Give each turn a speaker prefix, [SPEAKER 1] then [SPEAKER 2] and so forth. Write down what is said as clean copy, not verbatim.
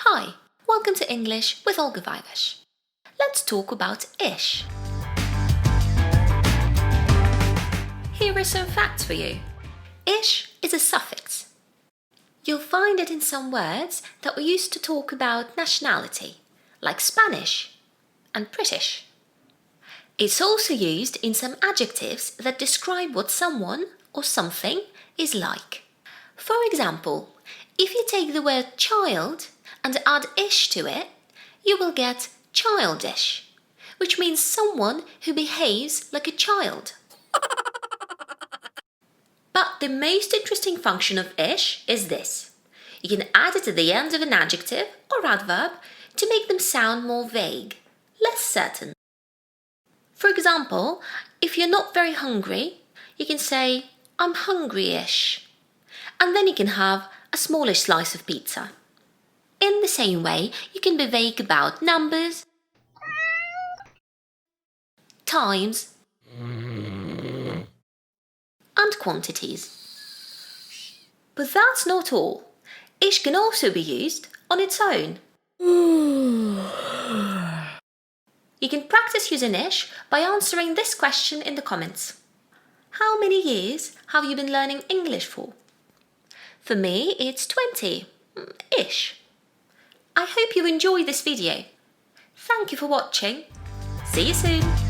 [SPEAKER 1] Hi, welcome to English with Olga Vivesh. Let's talk about ish. Here are some facts for you. Ish is a suffix. You'll find it in some words that we use to talk about nationality, like Spanish and British. It's also used in some adjectives that describe what someone or something is like. For example, if you take the word child and add ish to it, you will get childish, which means someone who behaves like a child. But the most interesting function of ish is this. You can add it at the end of an adjective or adverb to make them sound more vague, less certain. For example, if you're not very hungry, you can say, I'm hungry-ish. And then you can have a smallish slice of pizza. In the same way, you can be vague about numbers, times, and quantities. But that's not all. Ish can also be used on its own. You can practice using ish by answering this question in the comments. How many years have you been learning English for? For me, it's 20-ish. I hope you enjoyed this video. Thank you for watching. See you soon.